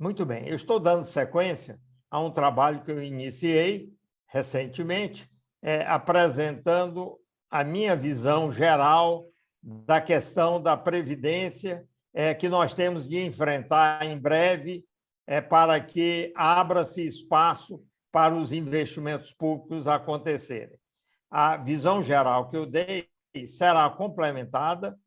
Muito bem, eu estou dando sequência a um trabalho que eu iniciei recentemente, apresentando a minha visão geral da questão da Previdência que nós temos de enfrentar em breve para que abra-se espaço para os investimentos públicos acontecerem. A visão geral que eu dei será complementada,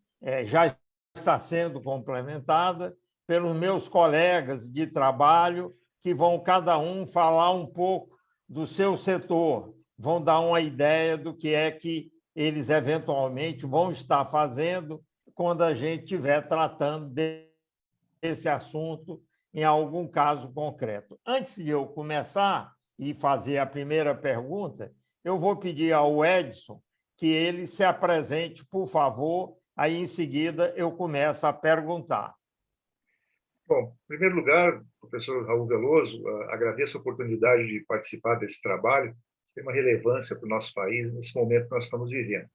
já está sendo complementada pelos meus colegas de trabalho, que vão cada um falar um pouco do seu setor, vão dar uma ideia do que é que eles eventualmente vão estar fazendo quando a gente estiver tratando desse assunto em algum caso concreto. Antes de eu começar e fazer a primeira pergunta, eu vou pedir ao Edson que ele se apresente, por favor, aí em seguida eu começo a perguntar. Bom, em primeiro lugar, professor Raul Veloso, agradeço a oportunidade de participar desse trabalho, tem uma relevância para o nosso país nesse momento que nós estamos vivendo.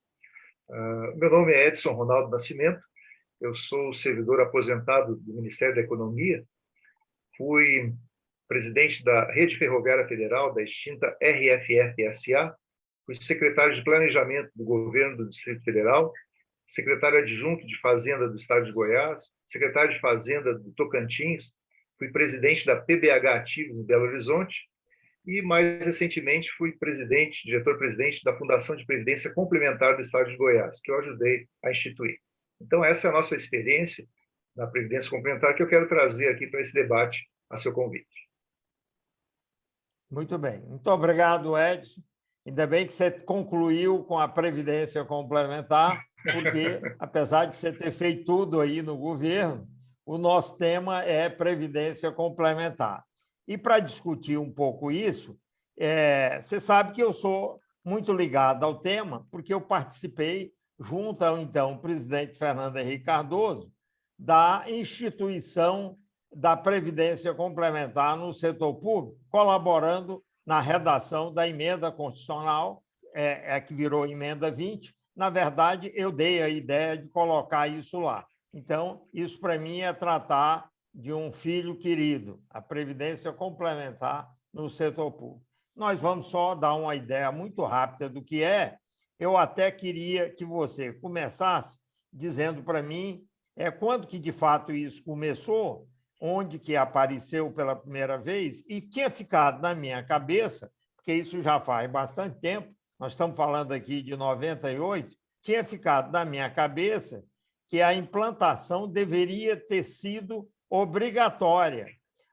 Meu nome é Edson Ronaldo Nascimento, eu sou servidor aposentado do Ministério da Economia, fui presidente da Rede Ferroviária Federal, da extinta RFF-SA, fui secretário de Planejamento do Governo do Distrito Federal, secretário adjunto de Fazenda do Estado de Goiás, secretário de Fazenda do Tocantins, fui presidente da PBH Ativos em Belo Horizonte e, mais recentemente, fui diretor-presidente da Fundação de Previdência Complementar do Estado de Goiás, que eu ajudei a instituir. Então, essa é a nossa experiência na Previdência Complementar que eu quero trazer aqui para esse debate a seu convite. Muito bem. Muito obrigado, Edson. Ainda bem que você concluiu com a Previdência Complementar, porque, apesar de você ter feito tudo aí no governo, o nosso tema é Previdência Complementar. E para discutir um pouco isso, você sabe que eu sou muito ligado ao tema, porque eu participei, junto ao então presidente Fernando Henrique Cardoso, da instituição da Previdência Complementar no setor público, colaborando na redação da emenda constitucional, que virou emenda 20. Na verdade, eu dei a ideia de colocar isso lá. Então, isso para mim é tratar de um filho querido, a Previdência Complementar no setor público. Nós vamos só dar uma ideia muito rápida do que é. Eu até queria que você começasse dizendo para mim quando que, de fato, isso começou, onde que apareceu pela primeira vez, e tinha ficado na minha cabeça, porque isso já faz bastante tempo, nós estamos falando aqui de 98, tinha ficado na minha cabeça que a implantação deveria ter sido obrigatória.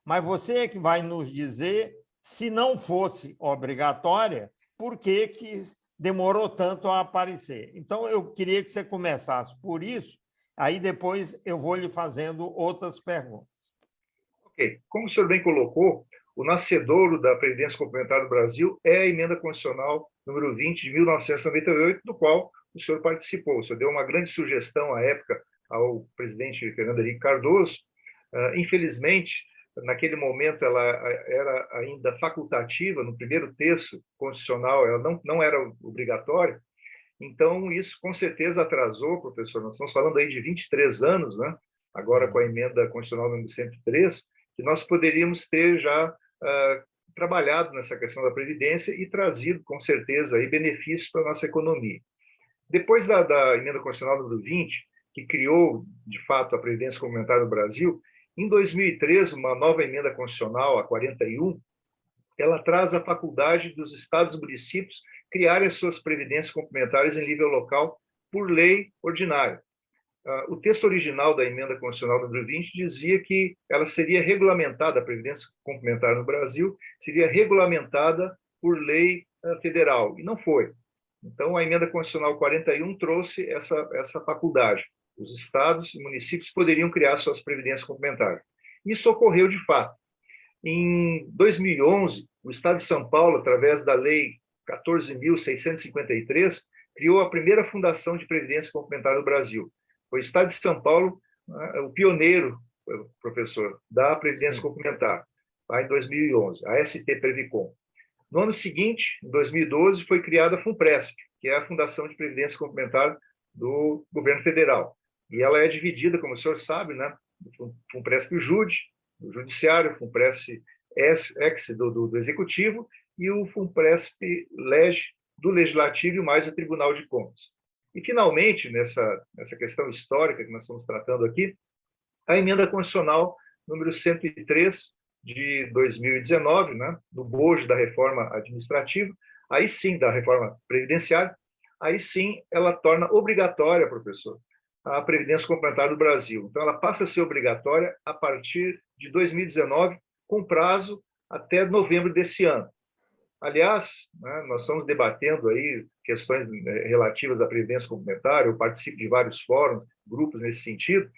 Mas você é que vai nos dizer, se não fosse obrigatória, por que que demorou tanto a aparecer. Então, eu queria que você começasse por isso, aí depois eu vou lhe fazendo outras perguntas. Ok. Como o senhor bem colocou, o nascedouro da Previdência Complementar do Brasil é a Emenda Constitucional número 20 de 1998, do qual o senhor participou. O senhor deu uma grande sugestão à época ao presidente Fernando Henrique Cardoso. Infelizmente, naquele momento, ela era ainda facultativa, no primeiro terço constitucional, ela não era obrigatória. Então, isso com certeza atrasou, professor. Nós estamos falando aí de 23 anos, né? Agora com a Emenda Constitucional número 103, que nós poderíamos ter já trabalhado nessa questão da Previdência e trazido, com certeza, aí, benefícios para a nossa economia. Depois da Emenda Constitucional número 20, que criou, de fato, a Previdência Complementar no Brasil, em 2013, uma nova Emenda Constitucional, a 41, ela traz a faculdade dos estados e municípios criarem as suas previdências complementares em nível local por lei ordinária. O texto original da Emenda Constitucional número 20 dizia que ela seria regulamentada, a Previdência Complementar no Brasil, seria regulamentada por lei federal, e não foi. Então, a Emenda Constitucional 41 trouxe essa faculdade. Os estados e municípios poderiam criar suas previdências complementares. Isso ocorreu de fato. Em 2011, o Estado de São Paulo, através da Lei 14.653, criou a primeira fundação de previdência complementar no Brasil. Foi o Estado de São Paulo o pioneiro, professor, da previdência complementar, lá em 2011, a ST Previcom. No ano seguinte, em 2012, foi criada a FUNPRESP, que é a Fundação de Previdência Complementar do Governo Federal. E ela é dividida, como o senhor sabe, né? FUNPRESP-JUDE, do Judiciário, o FUNPRES-ex do Executivo e o FUNPRESP-LEG do Legislativo e mais o Tribunal de Contas. E, finalmente, nessa questão histórica que nós estamos tratando aqui, a emenda constitucional número 103 de 2019, né, do bojo da reforma administrativa, aí sim, da reforma previdenciária, aí sim ela torna obrigatória, professor, a Previdência Complementar do Brasil. Então, ela passa a ser obrigatória a partir de 2019, com prazo até novembro desse ano. Aliás, né, nós estamos debatendo aí questões relativas à Previdência Complementar, eu participo de vários fóruns, grupos nesse sentido,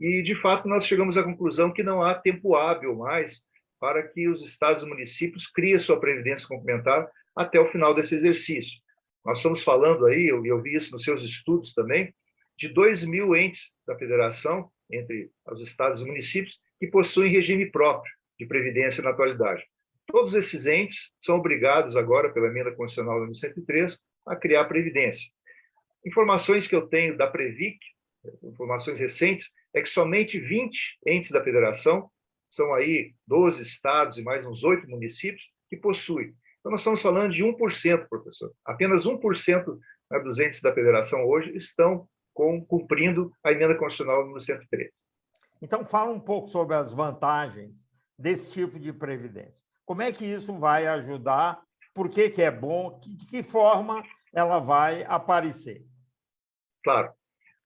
e, de fato, nós chegamos à conclusão que não há tempo hábil mais para que os estados e municípios criem sua Previdência Complementar até o final desse exercício. Nós estamos falando aí, eu vi isso nos seus estudos também, de 2.000 entes da federação, entre os estados e municípios, que possuem regime próprio de previdência na atualidade. Todos esses entes são obrigados agora, pela emenda constitucional número 103, a criar a previdência. Informações que eu tenho da Previc, informações recentes, é que somente 20 entes da federação, são aí 12 estados e mais uns 8 municípios, que possuem. Então, nós estamos falando de 1%, professor. Apenas 1%, né, dos entes da federação hoje estão cumprindo a emenda constitucional número 103. Então, fala um pouco sobre as vantagens desse tipo de previdência. Como é que isso vai ajudar? Por que é bom? De que forma ela vai aparecer? Claro.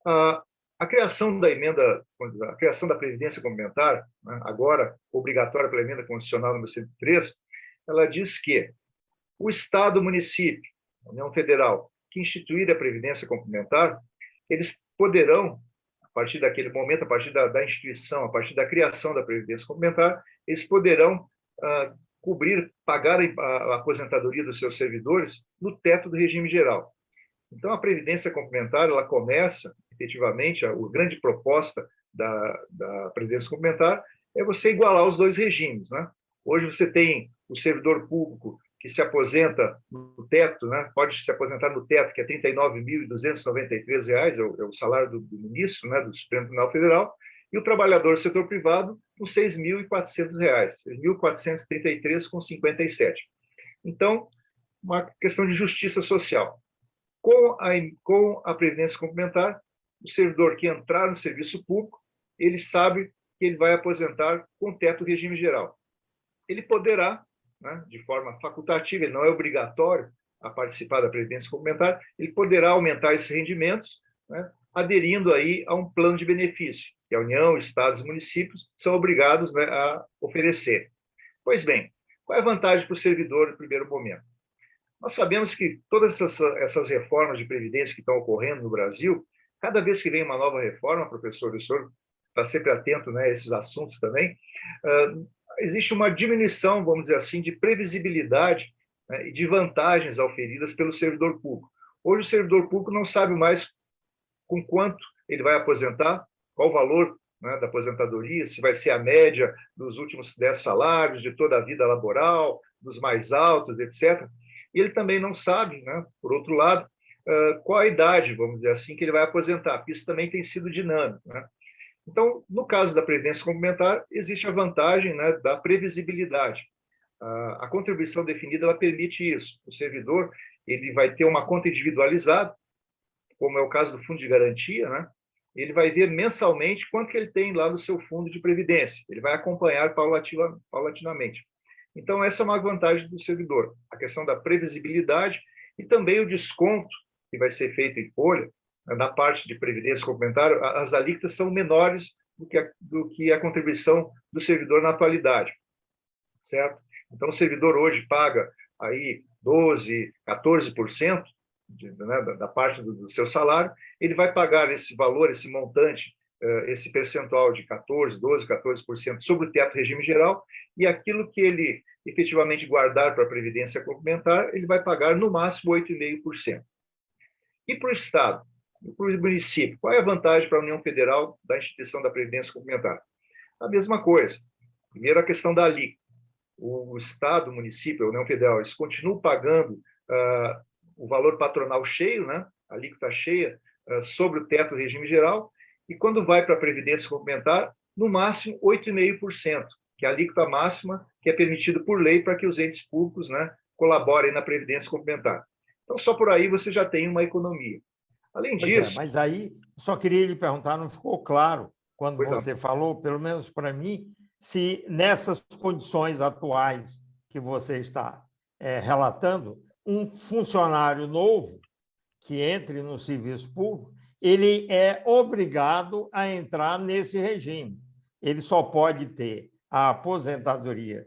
A criação da emenda, a criação da Previdência Complementar, né, agora obrigatória pela emenda constitucional número 103, ela diz que o Estado, o município, a União Federal, que instituir a Previdência Complementar, eles poderão, a partir daquele momento, a partir da instituição, a partir da criação da Previdência Complementar, eles poderão pagar a aposentadoria dos seus servidores no teto do regime geral. Então, a Previdência Complementar, ela começa, efetivamente, a grande proposta da Previdência Complementar é você igualar os dois regimes, né? Hoje você tem o servidor público que se aposenta no teto, né? Pode se aposentar no teto, que é R$ 39.293, é o salário do ministro, né, do Supremo Tribunal Federal, e o trabalhador do setor privado com R$ 6.400, R$ 6.433,57. Então, uma questão de justiça social. Com a Previdência Complementar, o servidor que entrar no serviço público, ele sabe que ele vai aposentar com teto regime geral. Ele poderá, né, de forma facultativa, ele não é obrigatório a participar da Previdência Complementar, ele poderá aumentar esses rendimentos, né, aderindo aí a um plano de benefício, que a União, Estados e municípios são obrigados, né, a oferecer. Pois bem, qual é a vantagem para o servidor no primeiro momento? Nós sabemos que todas essas reformas de previdência que estão ocorrendo no Brasil, cada vez que vem uma nova reforma, professor, o senhor está sempre atento, né, a esses assuntos também, existe uma diminuição, vamos dizer assim, de previsibilidade, né, e de vantagens auferidas pelo servidor público. Hoje o servidor público não sabe mais com quanto ele vai aposentar, qual o valor, né, da aposentadoria, se vai ser a média dos últimos 10 salários, de toda a vida laboral, dos mais altos, etc. E ele também não sabe, né, por outro lado, qual a idade, vamos dizer assim, que ele vai aposentar, porque isso também tem sido dinâmico, né? Então, no caso da Previdência Complementar, existe a vantagem, né, da previsibilidade. A contribuição definida ela permite isso. O servidor ele vai ter uma conta individualizada, como é o caso do Fundo de Garantia, né? Ele vai ver mensalmente quanto que ele tem lá no seu fundo de previdência. Ele vai acompanhar paulatinamente. Então, essa é uma vantagem do servidor, a questão da previsibilidade e também o desconto que vai ser feito em folha, na parte de previdência complementar, as alíquotas são menores do que a contribuição do servidor na atualidade, certo? Então, o servidor hoje paga aí 12%, 14%, né, da parte do seu salário, ele vai pagar esse valor, esse montante, esse percentual de 14%, 12%, 14% sobre o teto regime geral, e aquilo que ele efetivamente guardar para a Previdência Complementar, ele vai pagar no máximo 8,5%. E para o Estado, para o município, qual é a vantagem para a União Federal da instituição da Previdência Complementar? A mesma coisa. Primeiro, a questão da alíquota. O Estado, o município, a União Federal, eles continuam pagando o valor patronal cheio, né? A alíquota cheia, sobre o teto do regime geral, e quando vai para a Previdência Complementar, no máximo 8,5%. que é a alíquota máxima que é permitida por lei para que os entes públicos, né, colaborem na previdência complementar. Então, só por aí você já tem uma economia. Além Pois é, disso... mas aí só queria lhe perguntar, não ficou claro quando Pois não. você falou, pelo menos para mim, se nessas condições atuais que você está relatando, um funcionário novo que entre no serviço público, ele é obrigado a entrar nesse regime. Ele só pode ter a aposentadoria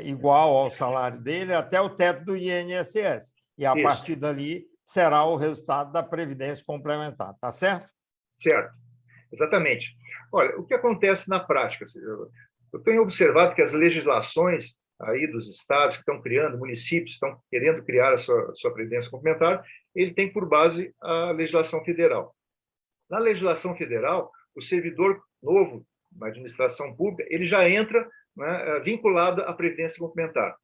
igual ao salário dele até o teto do INSS. E, a Isso. partir dali, será o resultado da Previdência Complementar. Está certo? Certo. Exatamente. Olha, o que acontece na prática? Eu tenho observado que as legislações aí dos estados que estão criando, municípios estão querendo criar a sua previdência complementar, ele tem por base a legislação federal. Na legislação federal, o servidor novo na administração pública, ele já entra, né, vinculado à previdência complementar.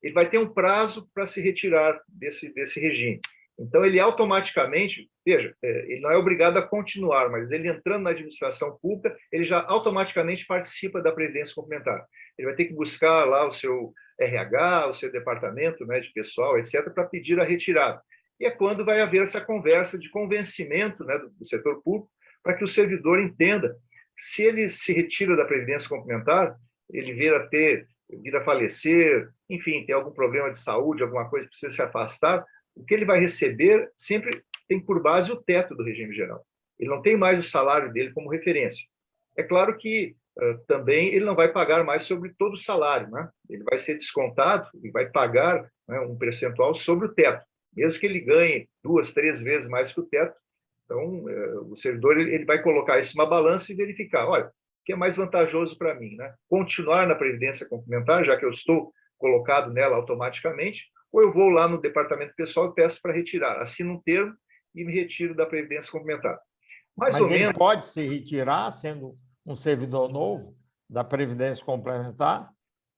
Ele vai ter um prazo para se retirar desse regime. Então, ele automaticamente, veja, ele não é obrigado a continuar, mas ele entrando na administração pública, ele já automaticamente participa da previdência complementar. Ele vai ter que buscar lá o seu RH, o seu departamento, né, de pessoal, etc., para pedir a retirada. E é quando vai haver essa conversa de convencimento, né, do setor público, para que o servidor entenda que, se ele se retira da previdência complementar, ele vir a falecer, enfim, tem algum problema de saúde, alguma coisa que precisa se afastar, o que ele vai receber sempre tem por base o teto do regime geral. Ele não tem mais o salário dele como referência. É claro que também ele não vai pagar mais sobre todo o salário, né? Ele vai ser descontado e vai pagar, né, um percentual sobre o teto, mesmo que ele ganhe 2, 3 vezes mais que o teto. Então, o servidor ele vai colocar isso numa balança e verificar, olha, o que é mais vantajoso para mim, né? Continuar na previdência complementar, já que eu estou colocado nela automaticamente, ou eu vou lá no departamento pessoal e peço para retirar, assino um termo e me retiro da previdência complementar. Mas ele pode se retirar sendo um servidor novo da previdência complementar?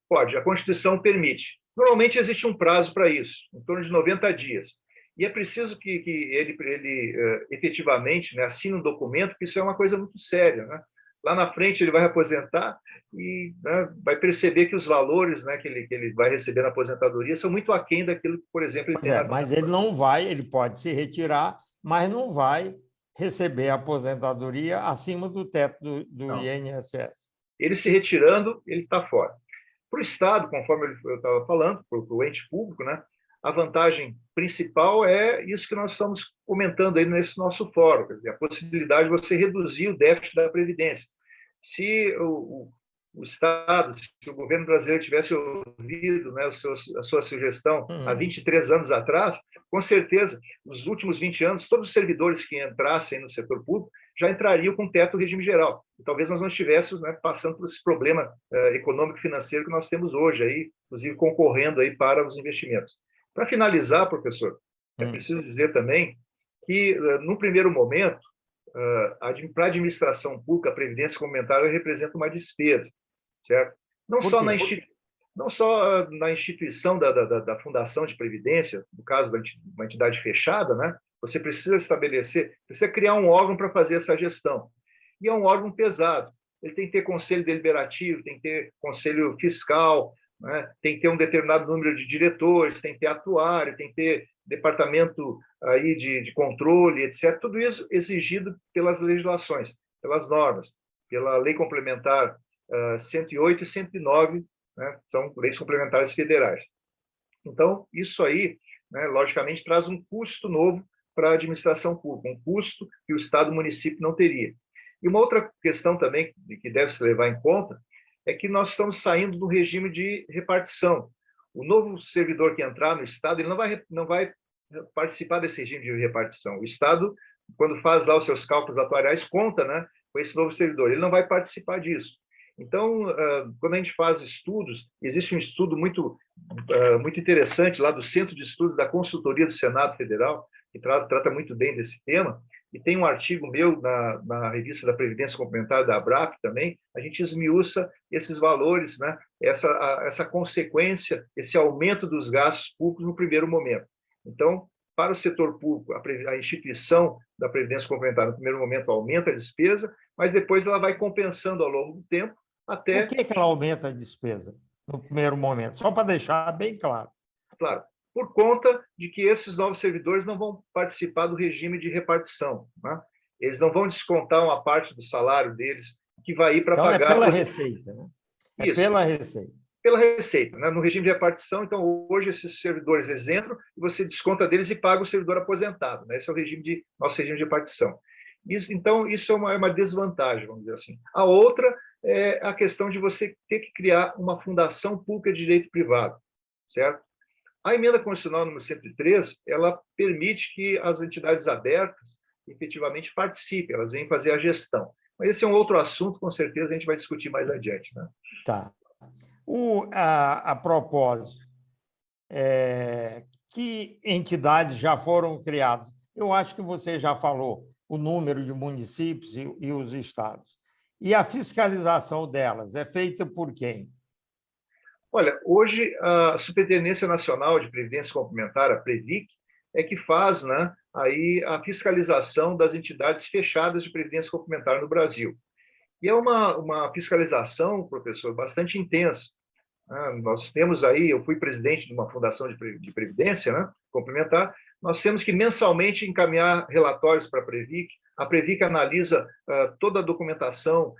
Pode, a Constituição permite. Normalmente existe um prazo para isso, em torno de 90 dias. E é preciso que ele efetivamente, né, assine um documento, porque isso é uma coisa muito séria, né? Lá na frente ele vai aposentar e, né, vai perceber que os valores, né, que ele vai receber na aposentadoria são muito aquém daquilo que, por exemplo, ele tem na... Mas ele não vai, ele pode se retirar, mas não vai receber a aposentadoria acima do teto do INSS. Ele se retirando, ele está fora. Para o Estado, conforme eu estava falando, para o ente público, né, a vantagem principal é isso que nós estamos comentando aí nesse nosso fórum, quer dizer, a possibilidade de você reduzir o déficit da Previdência. Se o Estado, se o governo brasileiro tivesse ouvido, né, a sua sugestão há 23 anos atrás, com certeza, nos últimos 20 anos, todos os servidores que entrassem no setor público já entrariam com teto do regime geral. E talvez nós não estivéssemos, né, passando por esse problema econômico e financeiro que nós temos hoje, aí, inclusive concorrendo aí para os investimentos. Para finalizar, professor, é preciso dizer também que, num primeiro momento, para a administração pública, a previdência complementar representa uma despesa, certo? Não só na instituição da fundação de previdência, no caso de uma entidade fechada, né? Você precisa estabelecer, precisa criar um órgão para fazer essa gestão. E é um órgão pesado. Ele tem que ter conselho deliberativo, tem que ter conselho fiscal, né? Tem que ter um determinado número de diretores, tem que ter atuário, tem que ter departamento aí de controle, etc. Tudo isso exigido pelas legislações, pelas normas, pela Lei Complementar 108 e 109, né? São leis complementares federais. Então, isso aí, né, logicamente, traz um custo novo para a administração pública, um custo que o Estado e o município não teria. E uma outra questão também que deve se levar em conta é que nós estamos saindo do regime de repartição. O novo servidor que entrar no Estado, ele não vai participar desse regime de repartição. O Estado, quando faz lá os seus cálculos atuariais, conta, né, com esse novo servidor. Ele não vai participar disso. Então, quando a gente faz estudos, existe um estudo muito interessante lá do Centro de Estudos da Consultoria do Senado Federal, que trata muito bem desse tema, e tem um artigo meu na revista da Previdência Complementar da ABRAP também, a gente esmiuça esses valores, né? Essa consequência, esse aumento dos gastos públicos no primeiro momento. Então, para o setor público, a instituição da Previdência Complementar, no primeiro momento, aumenta a despesa, mas depois ela vai compensando ao longo do tempo, até... Por que ela aumenta a despesa no primeiro momento? Só para deixar bem claro. Claro, por conta de que esses novos servidores não vão participar do regime de repartição, né? Eles não vão descontar uma parte do salário deles que vai ir para Então, pagar... é pela receita, né? É Isso, pela receita. pela receita, né? No regime de repartição. Então, hoje, esses servidores eles entram e você desconta deles e paga o servidor aposentado, né? Esse é o nosso regime de repartição. Então, isso é uma desvantagem, vamos dizer assim. A outra é a questão de você ter que criar uma fundação pública de direito privado, certo? A emenda constitucional número 103, ela permite que as entidades abertas efetivamente participem, elas vêm fazer a gestão. Mas esse é um outro assunto, com certeza a gente vai discutir mais adiante, né? Tá. A propósito, que entidades já foram criadas? Eu acho que você já falou o número de municípios e os estados. E a fiscalização delas é feita por quem? Olha, hoje a Superintendência Nacional de Previdência Complementar, a Previc, é que faz, né, aí a fiscalização das entidades fechadas de previdência complementar no Brasil. E é uma fiscalização, professor, bastante intensa. Nós temos aí, eu fui presidente de uma fundação de previdência, né, complementar, nós temos que mensalmente encaminhar relatórios para a Previc analisa toda a documentação,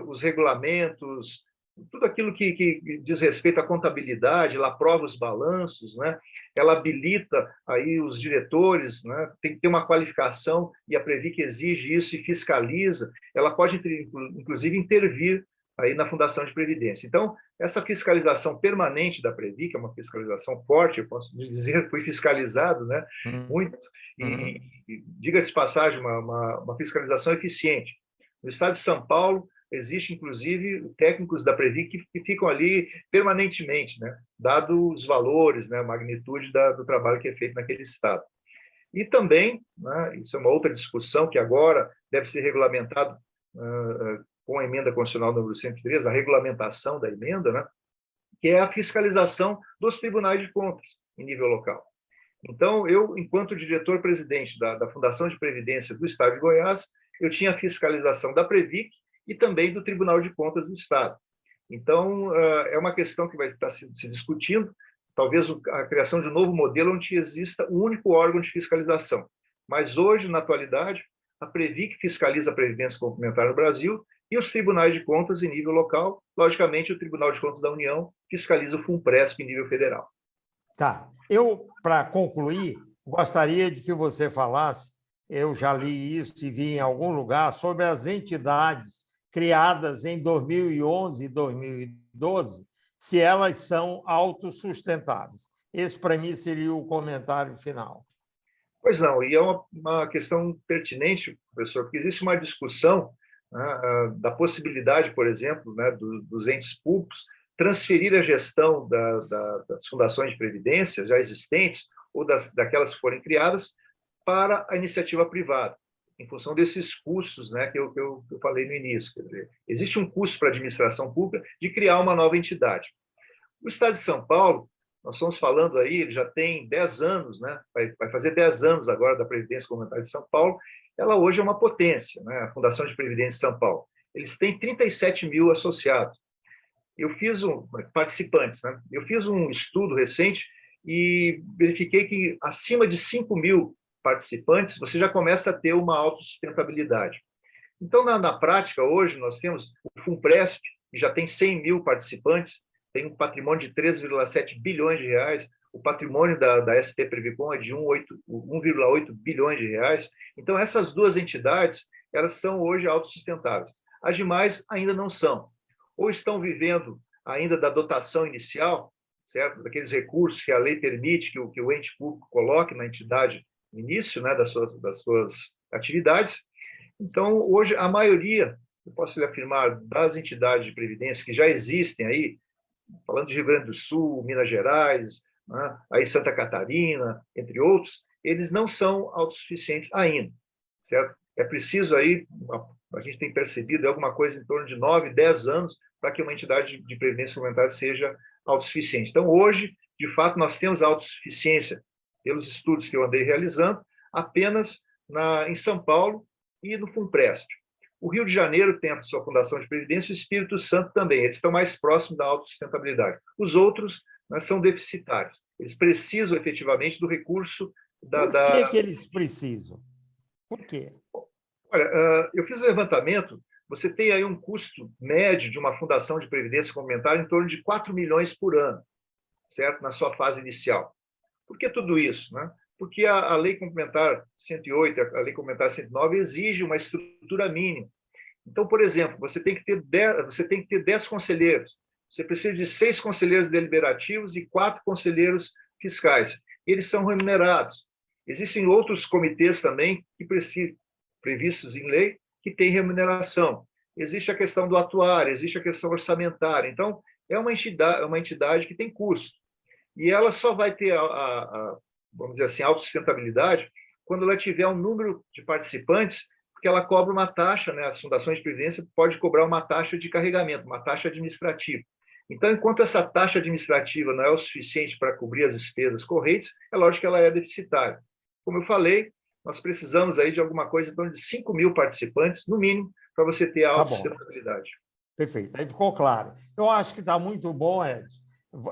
os regulamentos, tudo aquilo que diz respeito à contabilidade, ela aprova os balanços, né? Ela habilita aí os diretores, né? Tem que ter uma qualificação e a Previc exige isso e fiscaliza. Ela pode, inclusive, intervir aí na Fundação de Previdência. Então, essa fiscalização permanente da Previc, é uma fiscalização forte, eu posso dizer, fui fiscalizado, né? Muito, e diga-se de passagem, uma fiscalização eficiente. No estado de São Paulo, existe, inclusive, técnicos da Previc que ficam ali permanentemente, né? Dado os valores, né? A magnitude do trabalho que é feito naquele estado. E também, né? Isso é uma outra discussão que agora deve ser regulamentado com a emenda constitucional número 103, a regulamentação da emenda, né? Que é a fiscalização dos tribunais de contas em nível local. Então, eu, enquanto diretor-presidente da Fundação de Previdência do Estado de Goiás, eu tinha a fiscalização da Previc e também do Tribunal de Contas do Estado. Então, é uma questão que vai estar se discutindo, talvez a criação de um novo modelo onde exista um único órgão de fiscalização. Mas hoje, na atualidade, a Previc fiscaliza a Previdência Complementar no Brasil e os tribunais de contas em nível local, logicamente, o Tribunal de Contas da União fiscaliza o FUNPRESP em nível federal. Tá. Eu, para concluir, gostaria de que você falasse, eu já li isso e vi em algum lugar, sobre as entidades criadas em 2011 e 2012, se elas são autossustentáveis. Esse, para mim, seria o comentário final. Pois não, e é uma questão pertinente, professor, porque existe uma discussão, né, da possibilidade, por exemplo, né, dos entes públicos transferir a gestão das fundações de previdência já existentes ou daquelas que forem criadas para a iniciativa privada, em função desses custos, né, que eu falei no início. Quer dizer, existe um custo para a administração pública de criar uma nova entidade. O Estado de São Paulo, nós estamos falando aí, ele já tem 10 anos, né? Vai fazer 10 anos agora da Previdência Complementar de São Paulo, ela hoje é uma potência, né? A Fundação de Previdência de São Paulo. Eles têm 37 mil associados. Participantes, né? Eu fiz um estudo recente e verifiquei que acima de 5 mil participantes, você já começa a ter uma autossustentabilidade. Então, na prática, hoje, nós temos o FUNPRESP, que já tem 100 mil participantes, tem um patrimônio de 3,7 bilhões de reais, o patrimônio da ST Previcom é de 1,8 bilhões de reais. Então, essas duas entidades, elas são hoje autossustentáveis. As demais ainda não são. Ou estão vivendo ainda da dotação inicial, certo? Daqueles recursos que a lei permite que o ente público coloque na entidade no início, né, das suas atividades. Então, hoje, a maioria, eu posso lhe afirmar, das entidades de previdência que já existem aí, falando de Rio Grande do Sul, Minas Gerais, né, aí Santa Catarina, entre outros, eles não são autossuficientes ainda, certo? É preciso aí, a gente tem percebido, alguma coisa em torno de 9, 10 anos para que uma entidade de previdência complementar seja autossuficiente. Então, hoje, de fato, nós temos autossuficiência, pelos estudos que eu andei realizando, apenas em São Paulo e no FUNPRESP. O Rio de Janeiro tem a sua fundação de previdência, o Espírito Santo também. Eles estão mais próximos da autossustentabilidade. Os outros, né, são deficitários. Eles precisam efetivamente do recurso Por que eles precisam? Por quê? Olha, eu fiz um levantamento. Você tem aí um custo médio de uma fundação de previdência complementar em torno de 4 milhões por ano, certo? Na sua fase inicial. Por que tudo isso, né? Porque a Lei Complementar 108, a Lei Complementar 109 exige uma estrutura mínima. Então, por exemplo, você tem que ter 10 conselheiros. Você precisa de 6 conselheiros deliberativos e 4 conselheiros fiscais. Eles são remunerados. Existem outros comitês também que previstos em lei que têm remuneração. Existe a questão do atuário, existe a questão orçamentária. Então, é uma entidade que tem custo. E ela só vai ter vamos dizer assim, autossustentabilidade quando ela tiver um número de participantes, porque ela cobra uma taxa, né? As fundações de previdência podem cobrar uma taxa de carregamento, uma taxa administrativa. Então, enquanto essa taxa administrativa não é o suficiente para cobrir as despesas correntes, é lógico que ela é deficitária. Como eu falei, nós precisamos aí de alguma coisa em torno de 5 mil participantes, no mínimo, para você ter a autossustentabilidade. Perfeito, aí ficou claro. Eu acho que está muito bom, Edson,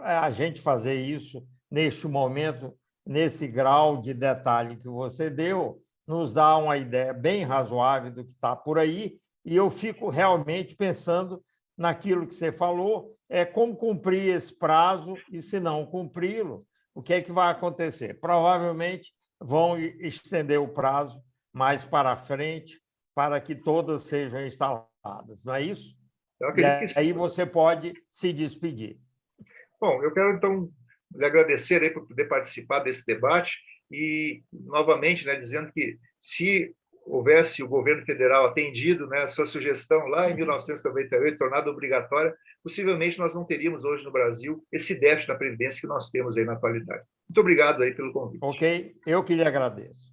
a gente fazer isso neste momento, nesse grau de detalhe que você deu, nos dá uma ideia bem razoável do que está por aí, e eu fico realmente pensando naquilo que você falou, como cumprir esse prazo, e se não cumpri-lo, o que é que vai acontecer? Provavelmente vão estender o prazo mais para frente, para que todas sejam instaladas, não é isso? E aí você pode se despedir. Bom, eu quero, então, lhe agradecer aí por poder participar desse debate e, novamente, né, dizendo que se houvesse o governo federal atendido, né, a sua sugestão lá em 1998, tornada obrigatória, possivelmente nós não teríamos hoje no Brasil esse déficit na Previdência que nós temos aí na atualidade. Muito obrigado aí pelo convite. Ok, eu que lhe agradeço.